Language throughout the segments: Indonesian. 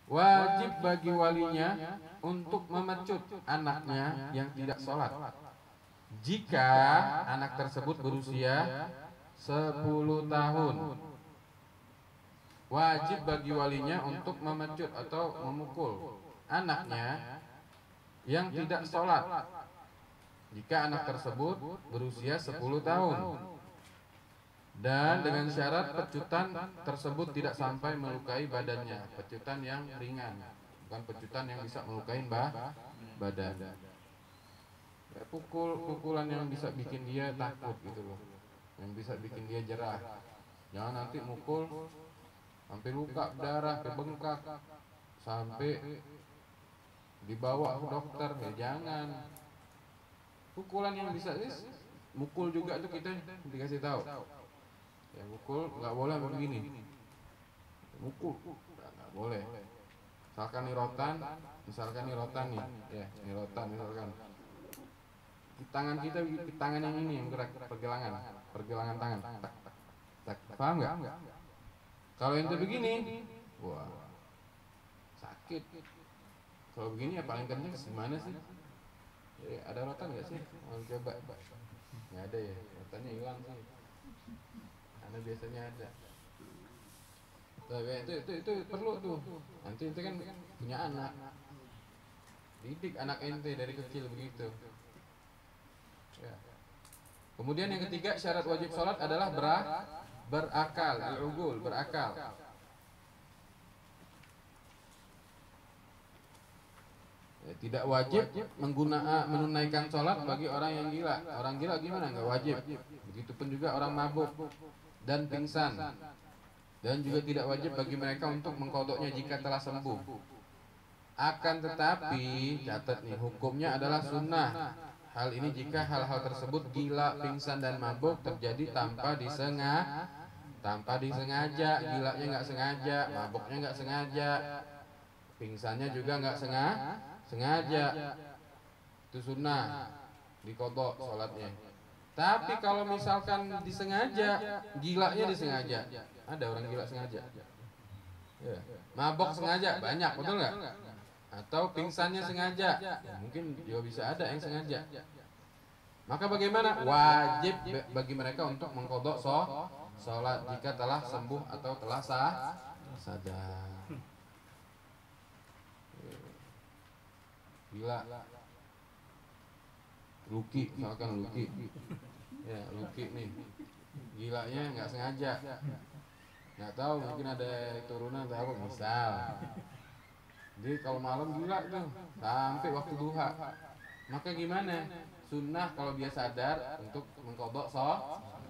Wajib bagi walinya untuk memecut anaknya yang tidak sholat jika anak tersebut berusia 10 tahun. Wajib bagi walinya untuk memecut atau memukul anaknya yang tidak sholat jika anak tersebut berusia 10 tahun, dan dengan syarat pecutan tersebut tidak sampai melukai badannya, pecutan yang ringan, bukan pecutan yang bisa melukai badan. Ya, pukulan yang bisa bikin dia takut gitu loh, yang bisa bikin dia jerah. Jangan nanti mukul sampai luka darah, sampai bengkak, sampai dibawa ke dokter. Ya jangan. Pukulan yang bisa mukul juga tuh kita dikasih tahu. Ya mukul nggak boleh begini. Mukul nggak boleh. Misalkan nih rotan nih, ya ini rotan misalkan. Tangan kita, tangan yang ini yang gerak, pergelangan tangan. Tak, tak, paham nggak? Kalau ente begini, wah sakit. Kalau begini ya paling kenceng gimana sih? Ya, ada rotan nggak sih? Mau coba? Nggak ada ya, rotannya hilang sih. Karena biasanya ada. Tapi itu perlu tuh. Nanti ente kan punya anak, didik anak ente dari kecil begitu. Ya. Kemudian yang ketiga, syarat wajib sholat adalah berakal, al-ugul, berakal. Ya, tidak wajib menunaikan sholat bagi orang yang gila. Orang gila gimana? Nggak wajib. Begitupun juga orang mabuk dan pingsan. Dan juga tidak wajib bagi mereka untuk mengkodoknya jika telah sembuh. Akan tetapi, catat nih, hukumnya adalah sunnah. Hal ini jika hal-hal tersebut gila, pingsan, dan mabuk terjadi tanpa disengaja. Gilanya nggak sengaja, mabuknya nggak sengaja, pingsannya juga nggak sengaja. Itu sunnah, dikodok sholatnya. Tapi kalau misalkan disengaja, gilanya disengaja. Ada orang gila sengaja, ya. Mabok sengaja, banyak, betul nggak? Atau pingsannya sengaja, mungkin juga bisa ada yang sengaja. Maka bagaimana? Wajib bagi mereka untuk mengkodok sholat jika telah sembuh atau telah sadar. Gila, Luki, misalkan Luki, ya Luki nih, gilanya nggak sengaja, nggak tahu, mungkin ada turunan atau apa, misal. Jadi kalau malam gila tuh sampai waktu duha. Maka gimana? Sunnah kalau dia sadar untuk mengkodok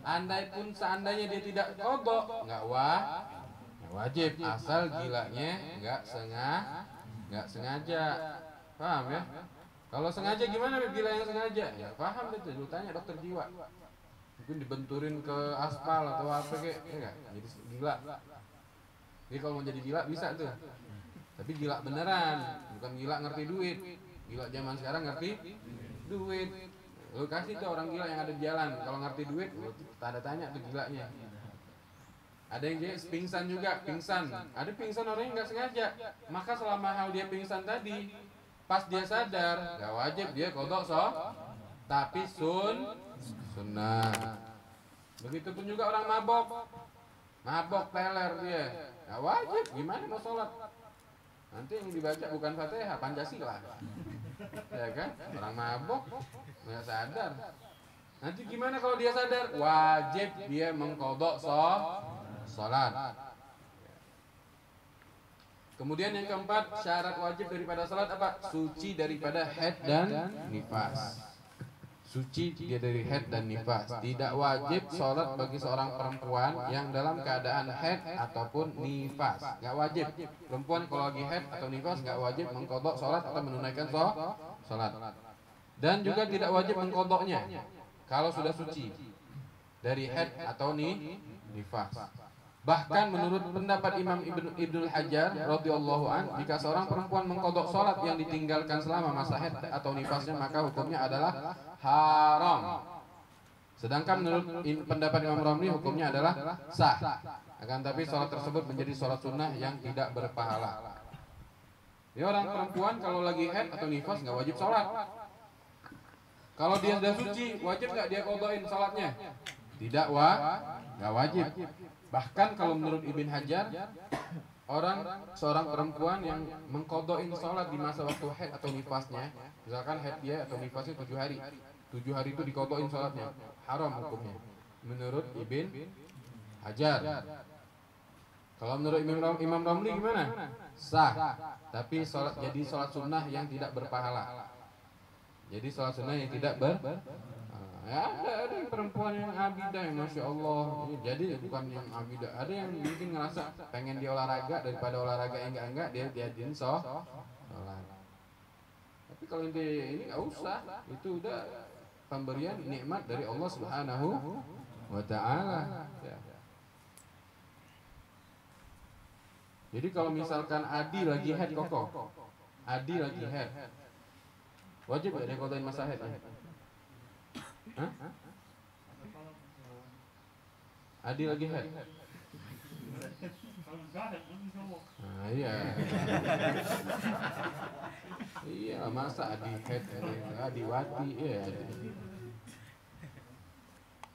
andai pun seandainya dia tidak kodok, nggak wajib, asal gilanya nggak sengaja. Paham ya? Kalau sengaja gimana gila yang sengaja? Ya paham itu. Lu tanya dokter jiwa. Mungkin dibenturin ke aspal atau apa kayak, ya jadi gila. Jadi kalau mau jadi gila bisa tuh. Tapi gila beneran, bukan gila ngerti duit. Gila zaman sekarang ngerti duit. Lu kasih tuh orang gila yang ada di jalan, kalau ngerti duit, lu tanda tanya tuh gilanya. Ada yang dia pingsan juga, pingsan. Ada pingsan orang yang nggak sengaja. Maka selama hal dia pingsan tadi, pas dia sadar, nggak wajib dia kodok tapi sunnah. Begitupun juga orang mabok teler dia, nggak wajib. Gimana mau sholat? Nanti yang dibaca bukan Fatihah, Pancasila, ya kan? Orang mabok nggak sadar. Nanti gimana kalau dia sadar? Wajib dia mengkodok sholat. Kemudian yang keempat, syarat wajib daripada sholat apa? Suci daripada haid dan nifas. Suci dia dari haid dan nifas. Tidak wajib sholat bagi seorang perempuan yang dalam keadaan haid ataupun nifas. Gak wajib. Perempuan kalau lagi haid atau nifas gak wajib mengkodok sholat atau menunaikan sholat. Dan juga tidak wajib mengkodoknya kalau sudah suci dari haid atau nifas. Bahkan menurut pendapat Imam Ibnul Hajar radhiyallahu an, jika seorang perempuan mengkodok sholat yang ditinggalkan selama masa haid atau nifasnya, maka hukumnya adalah haram. Sedangkan menurut pendapat Imam Romli, hukumnya adalah sah. Akan tapi sholat tersebut menjadi sholat sunnah yang tidak berpahala. Ya orang perempuan kalau lagi haid atau nifas nggak wajib sholat. Kalau dia sudah suci, wajib nggak dia qadhain sholatnya? Tidak, nggak wajib. Bahkan kalau menurut Ibn Hajar, seorang perempuan yang mengqadhain sholat di masa waktu haid atau nifasnya, misalkan haid dia atau nifasnya 7 hari, 7 hari itu diqadhain sholatnya, haram hukumnya. Menurut Ibn Hajar. Kalau menurut Imam Romli gimana? Sah. Tapi jadi sholat sunnah yang tidak berpahala. Jadi sholat sunnah yang tidak ya, ada yang perempuan yang abidah yang Masya Allah. Jadi bukan yang abidah. Ada yang mungkin ngerasa pengen dia olahraga, daripada olahraga yang enggak dia jadiin sholat. Tapi kalau ini nggak usah. Itu udah pemberian nikmat dari Allah Subhanahu wa Ta'ala. Ya. Jadi kalau misalkan Adi lagi head Koko, Adi lagi head, wajib gak dia qadhain masa headnya? Hah? Adi lagi head. Nah, iya. Iya, masa Adi head, Adi wati, iya.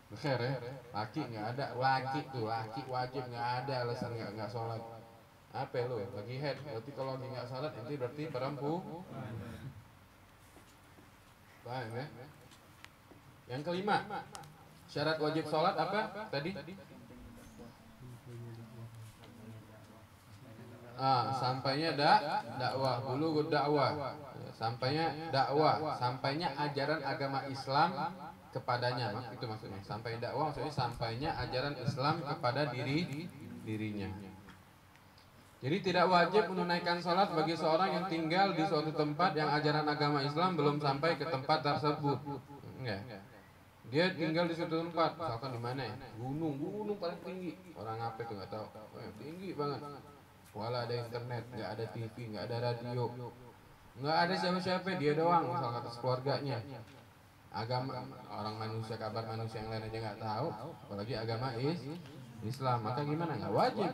Bekher ya, laki nggak ada, laki wajib nggak ada alasan nggak sholat. Apa lo lagi head? Berarti kalau lagi nggak sholat, nanti berarti perempuan. Paham ya? Yang kelima, syarat wajib sholat apa tadi? Sampainya dakwah, bulughud dakwah. Sampainya ajaran agama Islam kepadanya. Itu maksudnya. Sampai dakwah maksudnya sampainya ajaran Islam kepada dirinya. Jadi tidak wajib menunaikan sholat bagi seorang yang tinggal di suatu tempat yang ajaran agama Islam belum sampai ke tempat tersebut. Enggak. Dia tinggal di suatu tempat, misalkan di mana ya? Gunung paling tinggi. Orang apa itu nggak tahu. Tinggi banget. Wala ada internet, nggak ada TV, nggak ada radio, nggak ada siapa-siapa, dia doang, misalkan atas keluarganya. Agama orang manusia, kabar manusia yang lain aja nggak tahu, apalagi agama Islam. Maka gimana? Nggak wajib.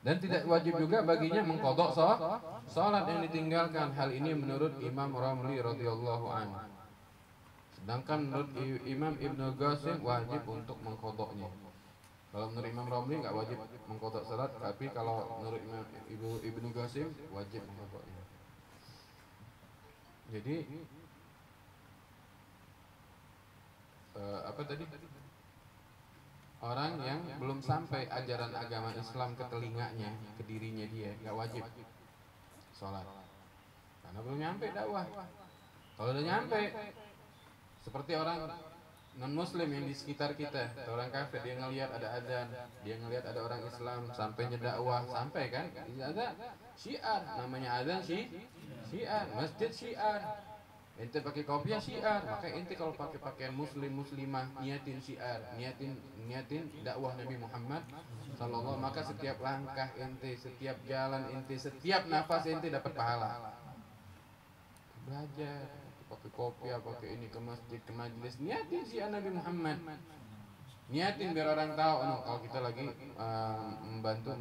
Dan tidak wajib juga baginya mengqadha sholat yang ditinggalkan. Hal ini menurut Imam Romli radhiyallahu anhu. Sedangkan menurut Imam Ibnu Qasim wajib untuk mengqadhanya. Kalau menurut Imam Romli nggak wajib mengqadha sholat, tapi kalau menurut Ibnu Qasim wajib mengqadhanya. Jadi apa tadi? Orang yang belum sampai ajaran agama Islam ke telinganya, ke dirinya dia, nggak wajib sholat, karena belum nyampe dakwah. Kalau udah nyampe, seperti orang non-muslim yang di sekitar kita, orang kafir, dia ngelihat ada adzan, dia ngelihat ada orang Islam, sampainya dakwah, sampai kan? Ada syiar, namanya adzan syiar, masjid syiar. Ente pakai kopiah syiar, maka ente kalau pakai pakaian muslimah niatin syiar, niatin dakwah Nabi Muhammad sallallahu, maka setiap langkah ente, setiap jalan ente, setiap nafas ente dapat pahala. Belajar pakai kopiah, pakai ini ke masjid, ke majelis, niatin syiar Nabi Muhammad. Niatin biar orang tahu kalau kita lagi membantu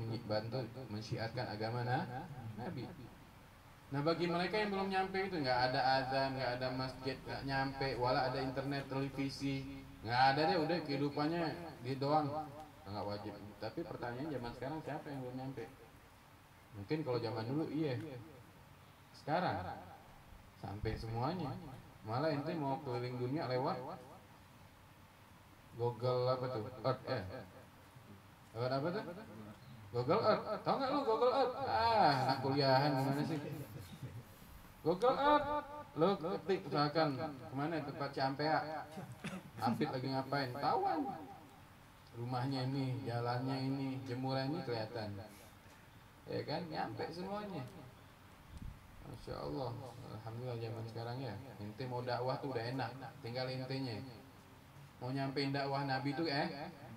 mensyiarkan agama Nabi. Nah bagi mereka yang belum nyampe itu, nggak ada azan, nggak ada masjid, nggak nyampe, wala ada internet, televisi, nggak ada deh, udah kehidupannya dia doang, nggak wajib. Tapi pertanyaannya zaman sekarang siapa yang belum nyampe? Mungkin kalau zaman dulu iya, sekarang sampai semuanya. Malah ente mau keliling dunia lewat Google apa tuh? Earth lewat apa tuh? Google Earth. Tahu nggak lu Google Earth? Anak kuliahan gimana sih? Google Earth, lo ketik misalkan kemana tempat Ciampea, Apit lagi ngapain, tahuan. Rumahnya ini, jalannya ini, jemurannya kelihatan, ya kan, nyampe semuanya. Masya Allah, alhamdulillah zaman sekarang ya. Ente mau dakwah tuh udah enak, tinggal intenya. Mau nyampein dakwah Nabi tuh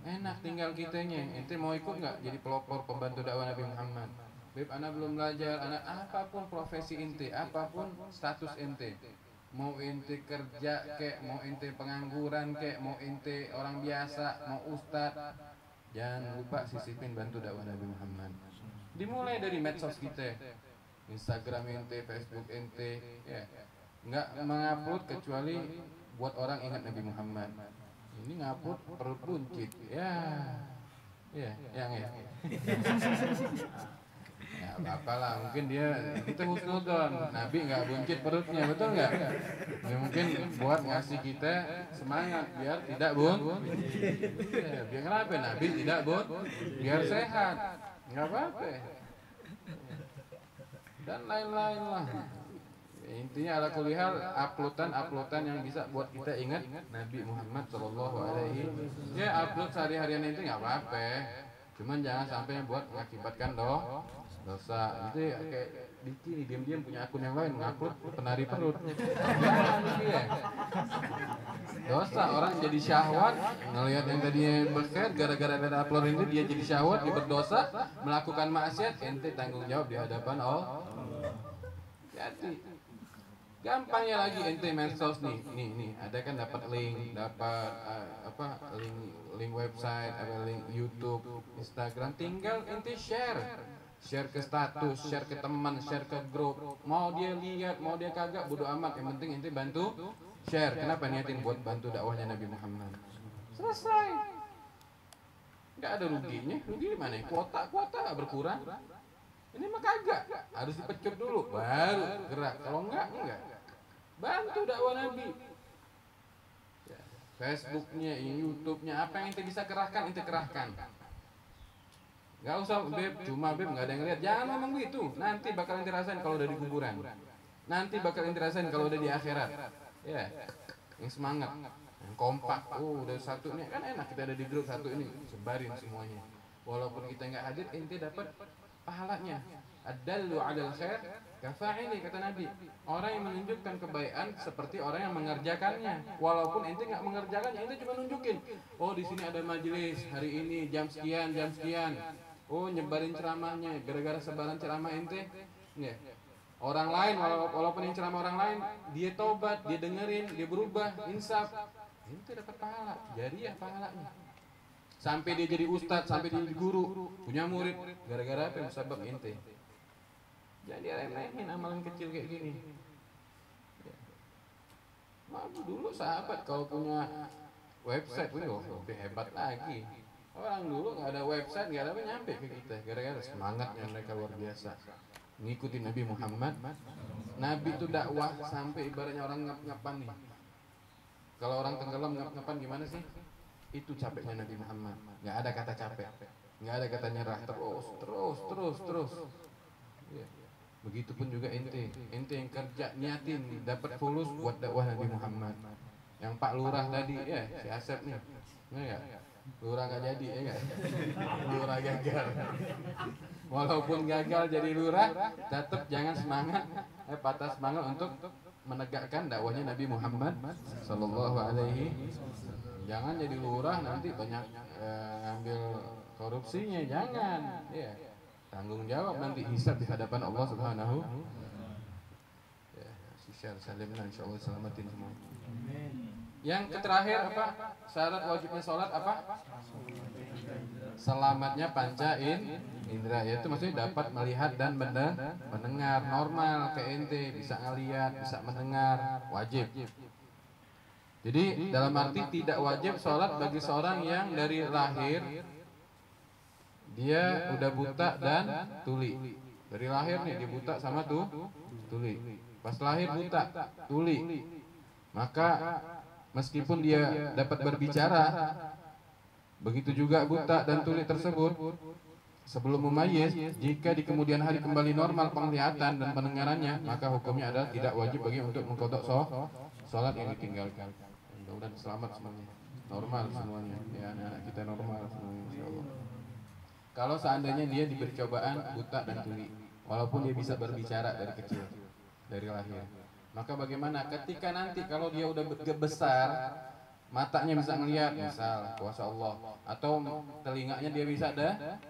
enak, tinggal kitanya. Ente mau ikut nggak jadi pelopor pembantu dakwah Nabi Muhammad? Beb, anak belum belajar, anak apapun profesi ente, apapun status ente, mau ente kerja kek, mau ente pengangguran kek, mau ente orang biasa, mau ustad, jangan lupa sisipin bantu dakwah Nabi Muhammad. Dimulai dari medsos kita, Instagram ente, Facebook ente, ya nggak mengupload kecuali buat orang ingat Nabi Muhammad. Ini ngupload perut buncit, ya, yang ya. Ya apalah, mungkin dia kita husnudon, Nabi nggak buncit perutnya, betul nggak? Ya, mungkin buat ngasih kita semangat biar tidak ya, biar kenapa Nabi tidak biar sehat, nggak apa-apa. Dan lain-lain lah. Ya, intinya ala kulihal uploadan yang bisa buat kita ingat Nabi Muhammad Shallallahu Alaihi. Ya upload sehari-harian itu nggak apa-apa, cuman jangan sampai buat mengakibatkan dosa. Itu kayak Diki nih diam-diam punya akun yang lain ngupload penari perut. Ya. Dosa, orang jadi syahwat ngelihat yang tadinya berkait gara-gara ada upload ini dia jadi syahwat, dia berdosa, melakukan maksiat, ente tanggung jawab di hadapan Allah. Jadi gampangnya lagi ente medsos nih ada kan dapat link, dapat link website, ada link YouTube, Instagram, tinggal ente share ke status, share ke teman, share ke grup, mau dia lihat mau dia kagak bodo amat, yang penting ente bantu share. Kenapa niatin buat bantu dakwahnya Nabi Muhammad? Selesai, nggak ada ruginya. Rugi di mana? Kuota berkurang. Ini mah kagak, harus dipecut dulu baru gerak. Kalau enggak bantu dakwah Nabi. Ya, Facebooknya, YouTube-nya, apa yang ente bisa kerahkan ente kerahkan. Gak usah beb, cuma beb nggak ada yang lihat. Jangan ngomong gitu. Nanti bakal ente rasain kalau udah di kuburan. Nanti bakal ente rasain kalau udah di akhirat. Ya, yang semangat, yang kompak. Udah satu nih kan enak, kita ada di grup satu ini, sebarin semuanya. Walaupun kita nggak hadir, ente dapat pahalanya. Ad-dallu 'alal khair kafa'ili, kata Nabi. Orang yang menunjukkan kebaikan seperti orang yang mengerjakannya. Walaupun ente nggak mengerjakannya, ente cuma nunjukin. Oh di sini ada majelis hari ini jam sekian. Oh nyebarin ceramahnya, gara-gara sebaran ceramah ente, ya. Orang lain walaupun yang ceramah orang lain, dia tobat, dia dengerin, dia berubah, insaf, ente dapat pahala, jariah pahalanya. Sampai dia jadi ustadz, sampai dia jadi guru, punya murid, gara-gara apa? Sebab ente. Jadi remehin amalan kecil kayak gini. Ya. Dulu sahabat kalau punya website, lebih hebat lagi. Orang dulu nggak ada website, nggak ada apa nyampe ke kita, gara-gara semangatnya mereka luar biasa. Ngikutin Nabi Muhammad. Nabi itu dakwah sampai ibaratnya orang ngap-ngapan nih. Kalau orang tenggelam ngap-ngapan gimana sih? Itu capeknya Nabi Muhammad. Nggak ada kata capek, nggak ada kata nyerah, terus. Ya. Begitupun juga ente yang kerja niatin dapat fulus buat dakwah Nabi Muhammad. Yang Pak Lurah tadi, ya si Asep nih, enggak? Lurah nggak jadi, ya nggak? Lurah gagal. Walaupun gagal jadi lurah, tetap jangan patah semangat untuk menegakkan dakwahnya Nabi Muhammad Sallallahu Alaihi. Jangan jadi lurah nanti banyak ngambil korupsinya, jangan. Ya, tanggung jawab nanti hisab di hadapan Allah Subhanahu. Ya, share salimna insyaallah selamatin semua. Yang terakhir apa? Syarat wajibnya sholat apa? Selamatnya panca indra, yaitu maksudnya dapat melihat dan mendengar normal ke ente, bisa ngelihat, bisa mendengar, wajib. Jadi dalam arti tidak wajib sholat bagi seorang yang dari lahir dia udah buta dan tuli. Dari lahir nih dia buta sama tuli. Pas lahir buta, tuli. Maka meskipun dia dapat berbicara, begitu juga buta dan tuli tersebut, sebelum memayyiz, jika di kemudian hari kembali normal penglihatan dan pendengarannya, maka hukumnya adalah tidak wajib bagi untuk mengqadha sholat yang ditinggalkan. Mudah-mudahan selamat semuanya, normal semuanya, ya anak-anak kita normal semuanya insyaallah. Kalau seandainya dia diberi cobaan buta dan tuli, walaupun dia bisa berbicara dari kecil, dari lahir, maka bagaimana ketika nanti kalau dia udah besar, matanya bisa ngelihat, misal kuasa Allah, atau telinganya dia bisa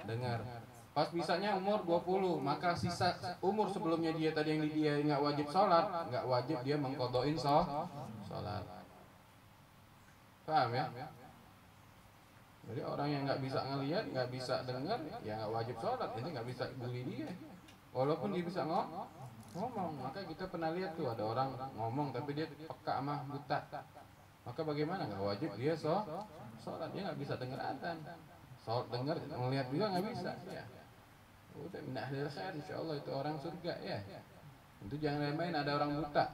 dengar. Pas bisanya umur 20, maka sisa umur sebelumnya dia tadi yang dia nggak wajib sholat, nggak wajib dia mengqadhain sholat. Paham ya? Jadi orang yang nggak bisa ngelihat, nggak bisa dengar, ya nggak wajib sholat. Ini nggak bisa bully dia. Walaupun dia bisa ngomong, maka kita pernah lihat tuh ada orang ngomong tapi dia peka sama buta. Maka bagaimana? Nggak wajib dia sholat, dia nggak bisa dengar adzan. Sholat dengar, melihat juga nggak bisa. Ya. Udah min ahlil khair, insyaallah itu orang surga ya. Itu jangan remehin, ada orang buta.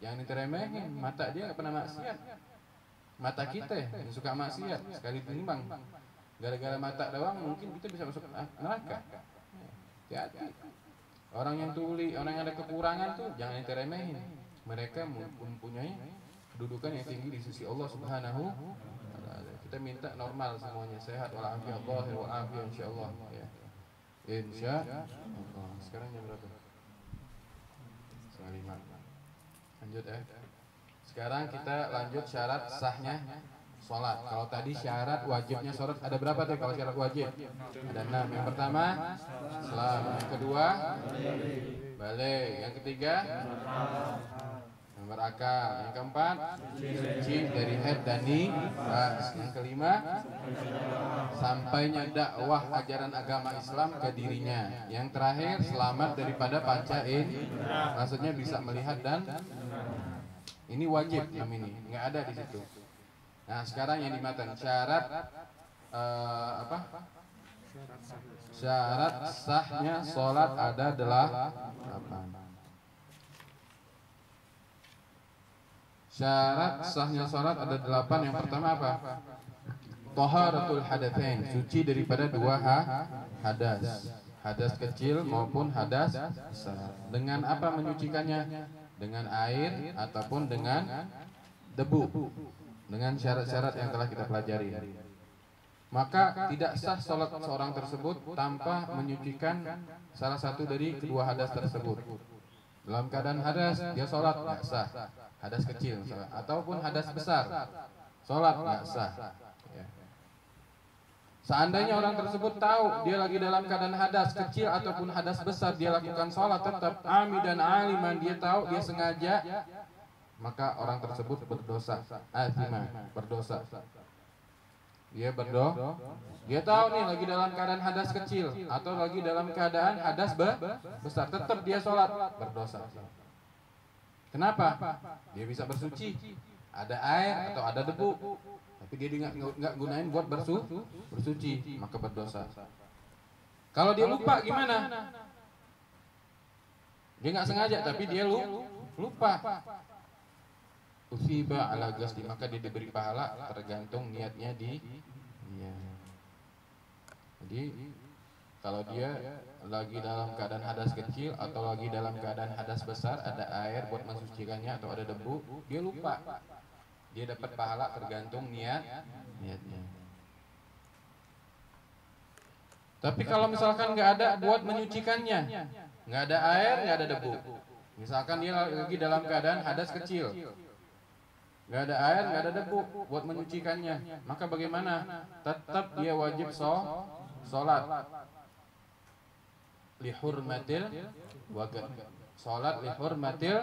Jangan diteremehin, mata dia nggak pernah maksiat. Mata kita yang suka maksiat sekali timbang. Gara-gara mata doang mungkin kita bisa masuk neraka. Hati-hati. Orang yang tuli, orang yang ada kekurangan tuh jangan diteremehin. Mereka mempunyai kedudukan yang tinggi di sisi Allah Subhanahu wa taala. Kita minta normal semuanya, sehat walafiat, zahir wal afiyah insyaallah ya. Insyaallah. Sekarang jam berapa? 5:30. Lanjut ya. Sekarang kita lanjut syarat sahnya sholat. Kalau tadi syarat wajibnya sholat ada berapa tuh kalau syarat wajib? Ada 6. Yang pertama Islam. Yang kedua balik. Yang ketiga berakal. Yang keempat suci dari haid dan nifas. Yang kelima sampainya dakwah ajaran agama Islam ke dirinya. Yang terakhir selamat daripada panca indera. Maksudnya bisa melihat dan ini wajib ini, nggak ada di situ. Nah sekarang yang di matan syarat apa? Syarat sahnya sholat ada 8. Syarat sahnya sholat ada 8. Yang pertama apa? Taharatul hadatsain, suci daripada 2 hadas. Hadas kecil maupun hadas besar. Dengan apa menyucikannya? Dengan air ataupun dengan debu. Dengan syarat-syarat yang telah kita pelajari. Maka tidak sah sholat seorang tersebut tanpa menyucikan salah satu dari kedua hadas tersebut. Dalam keadaan hadas dia sholat nggak sah. Hadas kecil misalnya, ataupun hadas besar, sholat nggak sah. Ya. Seandainya orang tersebut tahu dia lagi dalam keadaan hadas kecil ataupun hadas besar, dia lakukan sholat tetap ami dan aliman, dia tahu dia sengaja, maka orang tersebut berdosa, berdosa. Dia berdosa. Dia tahu nih lagi dalam keadaan hadas kecil atau lagi dalam keadaan hadas besar, tetap dia sholat, berdosa. Kenapa? Dia bisa bersuci, ada air atau ada debu, tapi dia nggak gunain buat bersuci, maka berdosa. Kalau dia lupa gimana? Dia nggak sengaja, tapi dia lupa. Usiba ala ghasli, maka dia diberi pahala tergantung niatnya dia. Jadi kalau dia lagi dalam keadaan hadas kecil atau lagi dalam keadaan hadas besar, ada air buat mensucikannya atau ada debu, dia lupa. Dia dapat pahala tergantung niatnya. Tapi kalau misalkan nggak ada buat menyucikannya, nggak ada air, nggak ada debu. Misalkan dia lagi dalam keadaan hadas kecil, nggak ada air, nggak ada debu buat menyucikannya, maka bagaimana? Tetap dia wajib sholat. Lihurmatil waqt. Sholat lihurmatil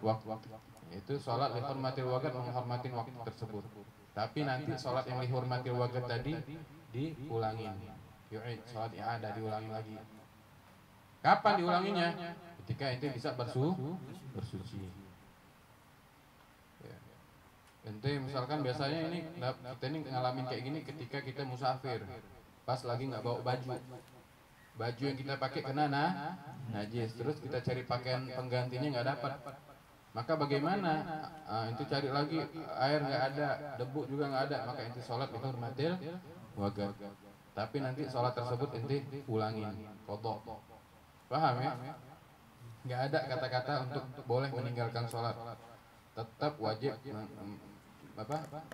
waqt. Itu sholat lihurmatil waqt, menghormati waktu tersebut. Tapi nanti sholat yang lihurmatil waqt tadi diulangin. Yu'id, sholat i'adah diulangi lagi. Kapan diulanginya? Ketika itu bisa bersuci. Ya. Ente misalkan biasanya kita ini ngalamin kayak gini ketika kita musafir. Pas lagi nggak bawa baju yang kita pakai kena najis, terus kita cari pakaian penggantinya nggak dapat, maka bagaimana? Itu cari lagi, air nggak ada, debu juga nggak ada, maka itu sholat lihurmatil waqt. Tapi nanti sholat tersebut inti ulangin, qadha. Paham ya? Nggak ada kata-kata untuk boleh meninggalkan sholat, tetap wajib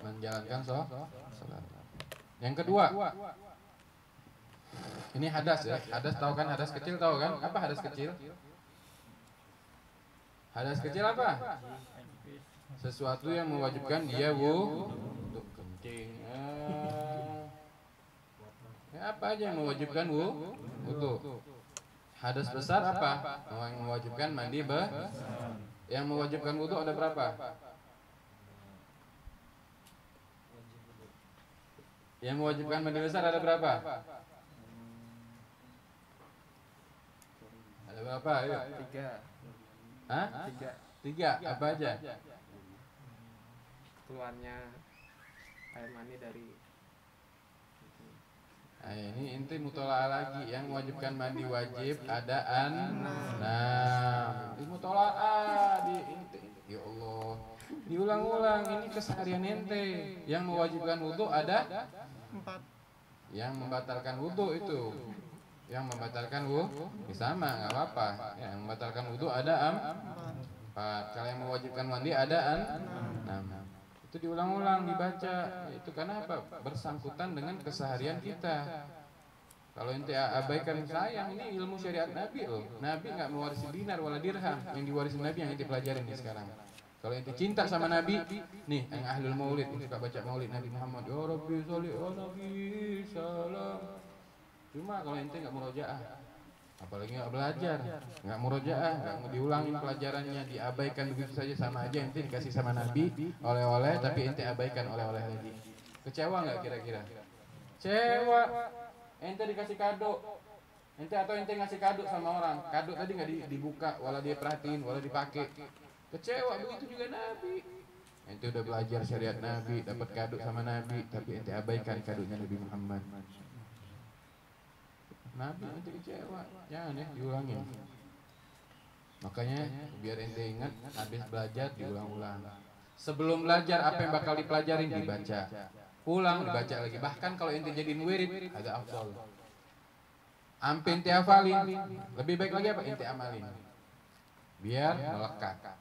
menjalankan sholat. Yang kedua, ini hadas ya. Hadas tahu kan? Hadas kecil tahu kan? Apa hadas kecil? Hadas kecil apa? Sesuatu yang mewajibkan dia untuk kencing. Ya, apa aja yang mewajibkan wudu? Hadas besar apa? Yang mewajibkan mandi Yang mewajibkan wudu ada berapa? Yang mewajibkan mandi besar ada berapa? Ada Ada berapa? Ayo. 3. Hah? 3. Apa aja? Keluarnya air mani dari. Nah, ini inti mutola'ah lagi. Yang mewajibkan mandi wajib adaan. Nah, di mutola'ah di inti. Ya Allah, diulang-ulang. Ini keseharian ente. Yang mewajibkan wudhu ada 4. yang membatalkan wudhu itu. Yang membatalkan wudhu sama, nggak apa-apa. Yang membatalkan wudhu ada 4. Kalau yang mewajibkan mandi ada 6. Itu diulang-ulang dibaca. Itu karena apa? Bersangkutan dengan keseharian kita. Kalau ente abaikan, sayang, ini ilmu syariat Nabi loh. Nabi nggak mewarisi dinar wala dirham. Yang diwarisi Nabi yang ente pelajarin nih sekarang. Kalau ente cinta sama Nabi, nih yang ahlul maulid, suka baca maulid Nabi Muhammad. Ya Rabbi sholli ala Nabi salam. Cuma kalau ente nggak murojaah, apalagi nggak belajar, nggak murojaah, nggak diulangin pelajarannya, diabaikan begitu saja, sama aja ente dikasih sama Nabi oleh-oleh, tapi ente abaikan oleh-oleh lagi. Kecewa nggak kira-kira? Kecewa. Ente dikasih kado, ente atau ente ngasih kado sama orang, kado tadi nggak dibuka, wala dia perhatiin, wala dipakai. Kecewa. Begitu juga Nabi. Ente udah belajar syariat Nabi, dapat kado sama Nabi, tapi ente abaikan kadonya Nabi Muhammad. Nabi ente kecewa. Jangan ya, diulangin. Makanya biar ente ingat, habis belajar diulang-ulang. Sebelum belajar apa yang bakal dipelajarin dibaca. Pulang dibaca lagi. Bahkan kalau ente jadiin wirid agak afdal. Ampe ente hafalin, lebih baik lagi apa? Ente amalin. Biar melekat.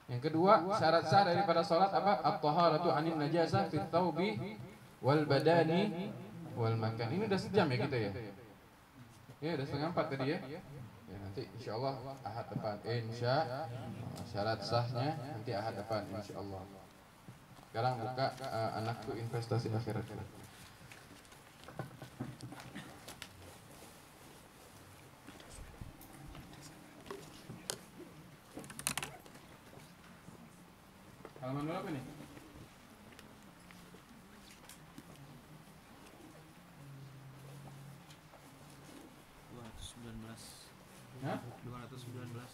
Yang kedua, syarat sah daripada sholat apa? At-taharatu 'anil najasah fit thawbi wal badani wal makan. Ini udah sejam ya kita ya? Ya udah 3:30 tadi ya. Ya nanti insyaallah Ahad depan. Syarat sahnya nanti Ahad depan insyaallah. Sekarang buka anakku investasi akhirat. Halaman berapa nih? Hah? 219.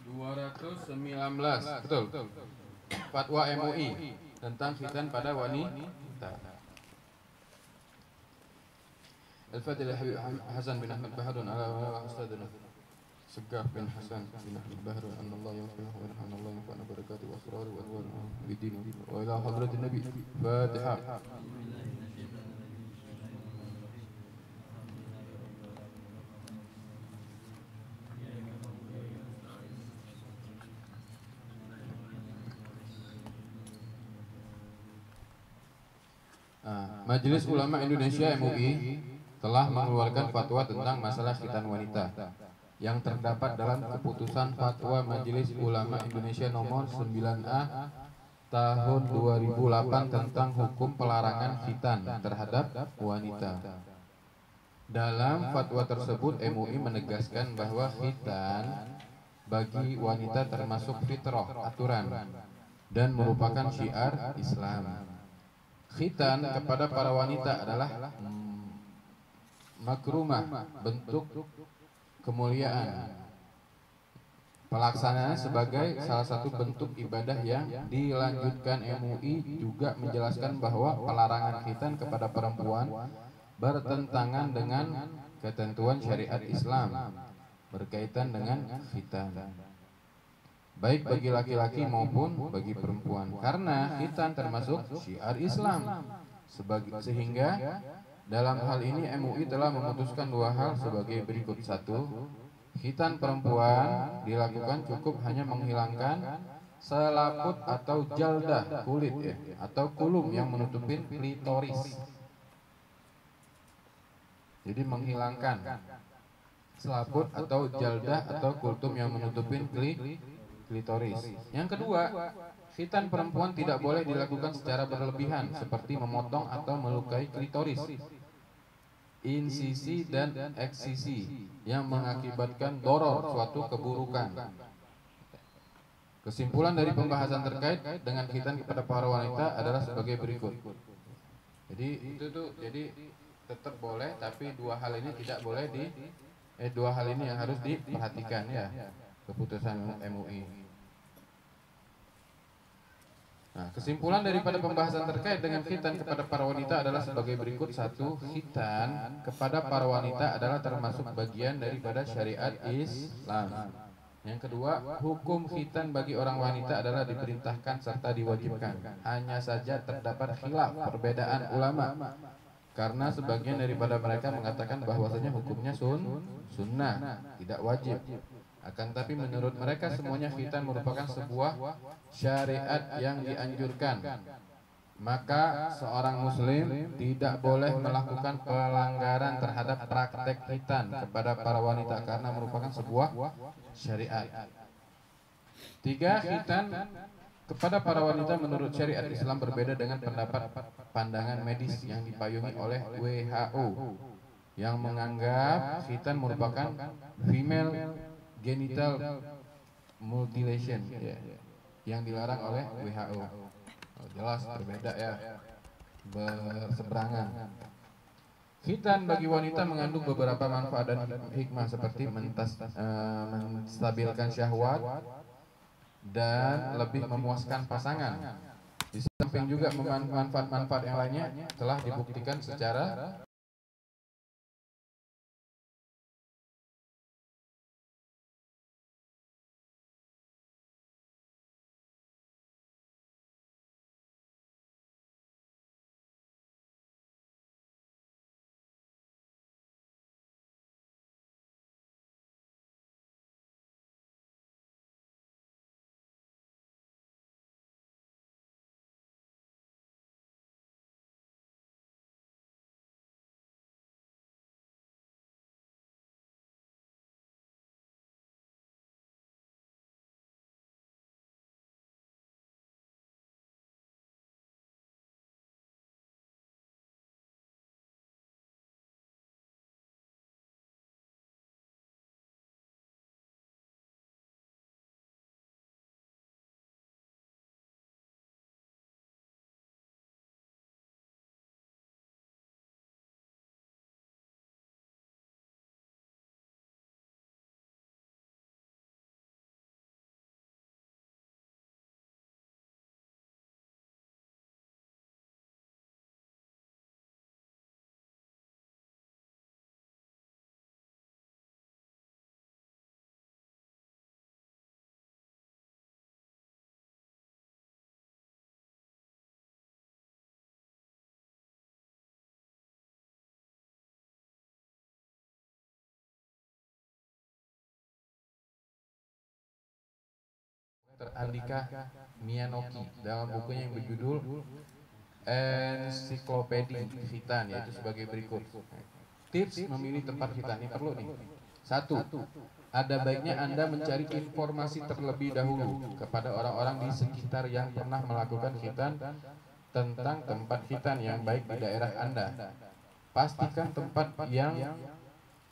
219. Betul. Fatwa MUI tentang khitan pada wanita. Al-Fadil Hasan bin Ahmad Baharun ala Ustadina Segaf bin Hasan bin Ahmad Baharun anna Allah yaghfiru wa yarhamu Allah yanfa'una barakatuhu wa asraru wa adwaru bidini wa ila hadratin Nabi. Fatihah. Majelis Ulama Indonesia MUI telah mengeluarkan fatwa tentang masalah khitan wanita yang terdapat dalam keputusan Fatwa Majelis Ulama Indonesia nomor 9A tahun 2008 tentang hukum pelarangan khitan terhadap wanita. Dalam fatwa tersebut MUI menegaskan bahwa khitan bagi wanita termasuk fitrah, aturan, dan merupakan syiar Islam. Khitan kepada para wanita adalah makrumah, bentuk kemuliaan. Pelaksanaannya sebagai salah satu bentuk ibadah yang dilanjutkan. MUI juga menjelaskan bahwa pelarangan khitan kepada perempuan bertentangan dengan ketentuan syariat Islam berkaitan dengan khitan, baik bagi laki-laki maupun bagi perempuan, karena khitan termasuk syiar Islam. Sehingga dalam hal ini MUI telah memutuskan dua hal sebagai berikut. 1. Khitan perempuan dilakukan cukup hanya menghilangkan selaput atau jaldah kulit ya, atau kulum yang menutupin klitoris. Jadi menghilangkan selaput atau jaldah atau kultum yang menutupin klitoris. Yang kedua, khitan perempuan tidak boleh dilakukan secara berlebihan seperti memotong atau melukai klitoris, insisi dan eksisi yang mengakibatkan doror suatu keburukan. Kesimpulan dari pembahasan terkait dengan khitan kepada para wanita adalah sebagai berikut. Jadi itu tuh jadi tetap boleh, tapi dua hal ini tidak boleh dua hal ini yang harus diperhatikan ya, keputusan MUI. Nah, kesimpulan daripada pembahasan terkait dengan khitan kepada para wanita adalah sebagai berikut. Satu, khitan kepada para wanita adalah termasuk bagian daripada syariat Islam. Yang kedua, hukum khitan bagi orang wanita adalah diperintahkan serta diwajibkan. Hanya saja terdapat khilaf, perbedaan ulama. Karena sebagian daripada mereka mengatakan bahwasanya hukumnya sunnah, tidak wajib. Akan tapi menurut mereka semuanya khitan merupakan sebuah syariat yang dianjurkan. Maka seorang muslim tidak boleh melakukan pelanggaran terhadap praktek khitan kepada para wanita karena merupakan sebuah syariat. Tiga, khitan kepada para wanita menurut syariat Islam berbeda dengan pendapat pandangan medis yang dipayungi oleh WHO yang menganggap khitan merupakan female genital mutilation ya, yang dilarang oleh WHO. Jelas berbeda ya, berseberangan. Khitan bagi wanita mengandung beberapa manfaat dan hikmah seperti menstabilkan syahwat dan lebih memuaskan pasangan. Di samping juga manfaat-manfaat yang lainnya telah dibuktikan secara Dr. Andika Mianoki dalam bukunya yang berjudul Ensiklopedia Khitan, yaitu sebagai berikut. Tips memilih tempat khitan ini perlu nih. Satu, ada baiknya Anda mencari informasi terlebih dahulu kepada orang-orang di sekitar yang pernah melakukan khitan tentang tempat khitan yang baik di daerah Anda. Pastikan tempat yang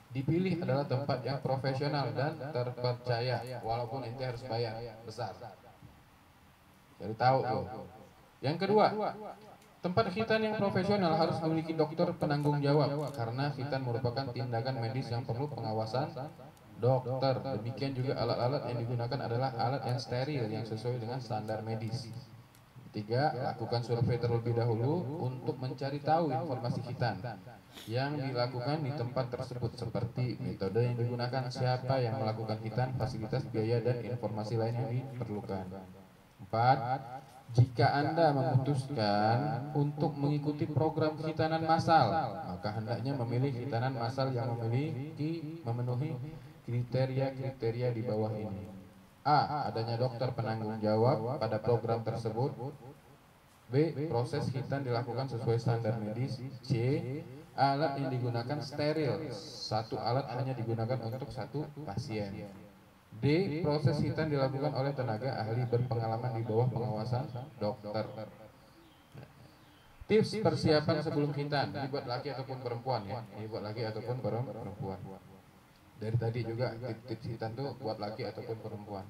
dipilih adalah tempat yang profesional dan terpercaya, walaupun ente harus bayar besar. Jadi tahu tuh. Yang kedua, tempat khitan yang profesional harus memiliki dokter penanggung jawab karena khitan merupakan tindakan medis yang perlu pengawasan dokter. Demikian juga alat-alat yang digunakan adalah alat yang steril yang sesuai dengan standar medis. Tiga, lakukan survei terlebih dahulu untuk mencari tahu informasi khitan yang dilakukan di tempat tersebut seperti metode yang digunakan, siapa yang melakukan khitan, fasilitas, biaya, dan informasi lain yang diperlukan. Empat, jika Anda memutuskan untuk mengikuti program khitanan massal, maka hendaknya memilih khitanan massal yang memenuhi kriteria-kriteria di bawah ini. A. Adanya dokter penanggung jawab pada program tersebut. B. Proses khitan dilakukan sesuai standar medis. C. Alat yang digunakan steril. Satu alat hanya digunakan untuk satu pasien. D. Proses khitan dilakukan oleh tenaga ahli berpengalaman di bawah pengawasan dokter. Tips persiapan sebelum khitan. Ini buat laki ataupun perempuan ya. Ini buat laki ataupun perempuan. Dari tadi juga tips khitan tuh buat laki ataupun perempuan.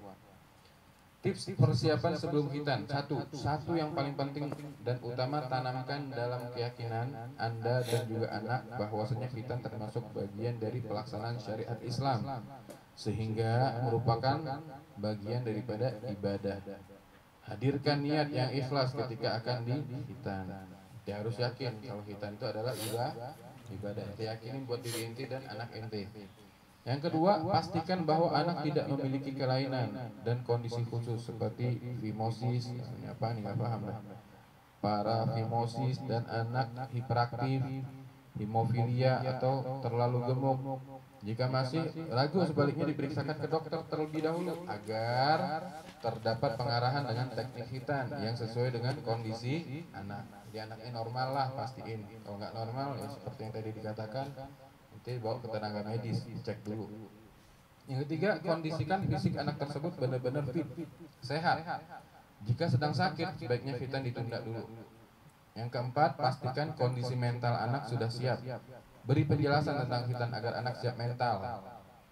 Tips persiapan sebelum khitan. Satu yang paling penting dan utama, tanamkan dalam keyakinan Anda dan juga anak bahwasanya khitan termasuk bagian dari pelaksanaan syariat Islam, sehingga merupakan bagian daripada ibadah. Hadirkan niat yang ikhlas ketika akan dikhitan. Dia harus yakin kalau khitan itu adalah ibadah. Ente yakinin buat diri ente dan anak ente. Yang kedua, pastikan bahwa anak tidak memiliki kelainan dan kondisi khusus seperti fimosis, apa nih nggak paham lah, parafimosis dan anak hiperaktif, hemofilia atau terlalu gemuk. Jika masih ragu, sebaliknya diperiksakan ke dokter terlebih dahulu agar terdapat pengarahan dengan teknik khitan yang sesuai dengan kondisi anak. Jadi anaknya normal lah, pastiin. Kalau nggak normal, ya seperti yang tadi dikatakan, nanti bawa ke tenaga medis, cek dulu. Yang ketiga, kondisikan fisik anak tersebut benar-benar fit, sehat. Jika sedang sakit, sebaiknya khitan ditunda dulu. Yang keempat, pastikan kondisi mental anak sudah siap. Beri penjelasan tentang khitan agar anak siap mental.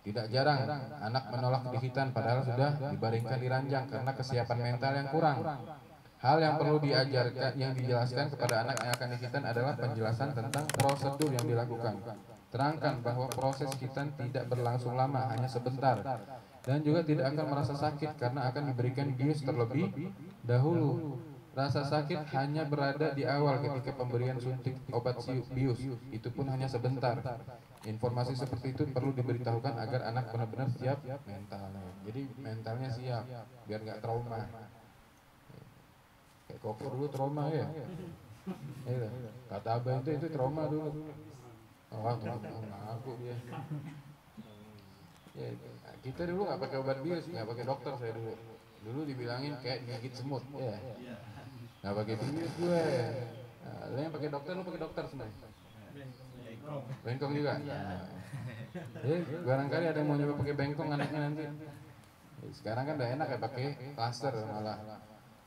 Tidak jarang anak menolak dikhitan padahal sudah dibaringkan di ranjang karena kesiapan mental yang kurang. Hal yang perlu dijelaskan kepada anak yang akan dikhitan adalah penjelasan tentang prosedur yang dilakukan. Terangkan bahwa proses khitan tidak berlangsung lama, hanya sebentar, dan juga tidak akan merasa sakit karena akan diberikan bius terlebih dahulu. Rasa sakit hanya berada di awal ketika pemberian suntik obat bius, itu pun hanya sebentar. Informasi seperti itu perlu diberitahukan agar anak benar-benar siap mentalnya. Jadi mentalnya siap, biar nggak trauma. Kayak Koko dulu trauma ya. Iya, kata abah itu trauma dulu. Oh, ngaku dia. Ya, kita dulu nggak pakai obat bius, nggak pakai dokter saya dulu. Dulu dibilangin kayak gigit semut, ya. Nggak pakai bius gue. Nah, lo yang pakai dokter, lo pakai dokter sebenarnya. Bengkong juga. Nah. Barangkali ada yang mau nyoba pakai bengkong anaknya nanti. Sekarang kan udah enak ya pakai laser malah.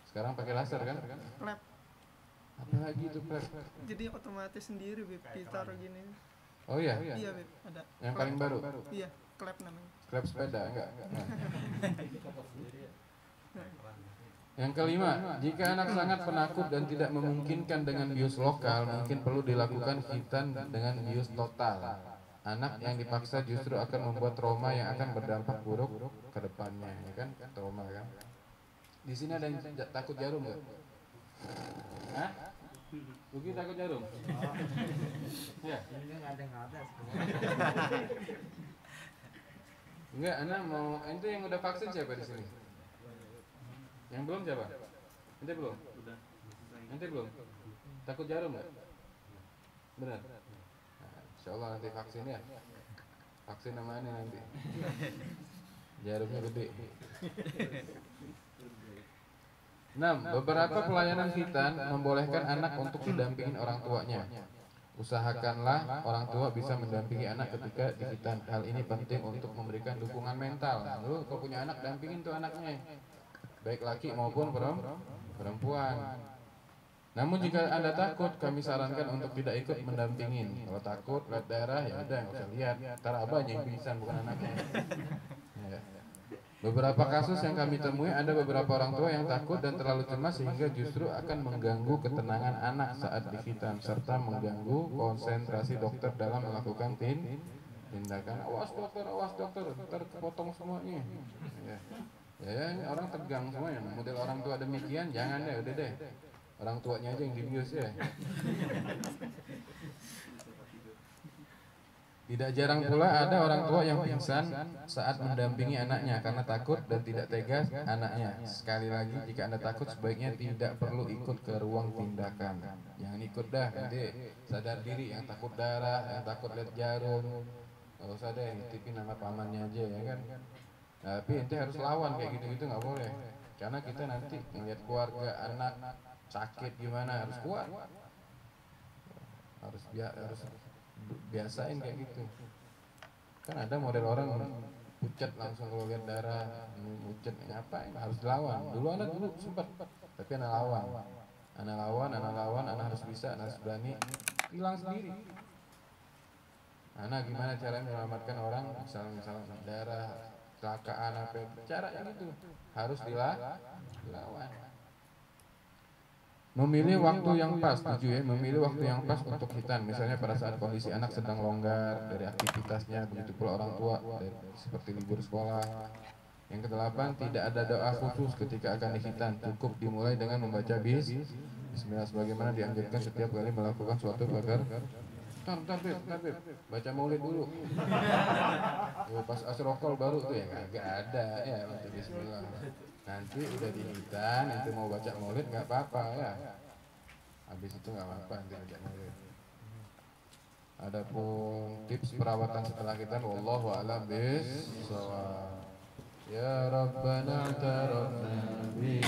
Sekarang pakai laser kan? Klep. Apa lagi itu klep? Jadi otomatis sendiri Beb, ditaruh gini. Oh iya? Iya Beb, ada. Yang paling baru? Iya, klep namanya. Klep sepeda enggak? Nah. Yang kelima, jika anak sangat penakut dan tidak memungkinkan dengan bius lokal, mungkin perlu dilakukan khitan dengan bius total. Anak yang dipaksa justru akan membuat trauma yang akan berdampak buruk ke depannya, ya kan? Trauma kan? Di sini ada yang takut jarum nggak? Hah? Buki takut jarum? Ya? Enggak, anak mau. Ente yang udah vaksin siapa di sini? Yang belum siapa? Ente belum? Ente belum? Takut jarum nggak? Benar? Nah, insya Allah nanti vaksin ya. Vaksin namanya nanti. Jarumnya gede. 6. Beberapa pelayanan khitan membolehkan anak untuk didampingin orang tuanya. Usahakanlah orang tua bisa mendampingi anak ketika dikhitan. Hal ini penting untuk memberikan dukungan mental. Lu kalau punya anak, dampingin tuh anaknya, baik laki maupun perempuan. Namun jika Anda takut, kami sarankan untuk tidak ikut mendampingin. Kalau takut lihat daerah, ya udah nggak usah lihat. Ntar abahnya yang pingsan, bukan anaknya. Ya. Beberapa kasus yang kami temui, ada beberapa orang tua yang takut dan terlalu cemas sehingga justru akan mengganggu ketenangan anak saat dikhitan serta mengganggu konsentrasi dokter dalam melakukan tindakan. Awas dokter, ntar kepotong semuanya. Ya, orang tegang semuanya. Model orang tua demikian, jangan deh, udah deh. Orang tuanya aja yang dibius ya. Tidak jarang pula ada orang tua yang pingsan saat mendampingi anaknya karena takut dan tidak tega anaknya. Sekali lagi, jika Anda takut, sebaiknya tidak perlu ikut ke ruang tindakan. Jangan ikut dah, nanti sadar diri. Yang takut darah, yang takut lihat jarum, nggak usah deh, nitipin nama pamannya aja ya kan. Tapi ente harus lawan kayak gitu-gitu, nggak boleh. Karena kita nanti ngeliat keluarga, anak sakit gimana, harus kuat. Harus biasain kayak gitu. Kan ada model orang pucat langsung kalau lihat darah, pucat ngapain, harus dilawan. Dulu sempat, tapi anak lawan, anak harus bisa, anak harus berani, hilang sendiri. Anak gimana caranya menyelamatkan orang, misalnya darah, kecelakaan apa caranya gitu harus dilawan. Memilih waktu yang pas, tujuh ya, memilih waktu yang pas untuk khitan. Misalnya pada saat kondisi anak sedang longgar dari aktivitasnya, begitu pula orang tua seperti libur sekolah. Yang kedelapan, tidak ada doa khusus ketika akan dikhitan, cukup dimulai dengan membaca Bismillah sebagaimana dianjurkan setiap kali melakukan suatu agar bentar, baca maulid dulu. Pas asrokol baru tuh ya nggak ada ya baca Bismillah. Nanti udah dihitan, nanti mau baca maulid nggak apa-apa ya. Habis itu nggak apa-apa nanti baca maulid. Adapun tips perawatan setelah khitan, wallahu a'lam bishawab. Ya Rabbana tarafna bi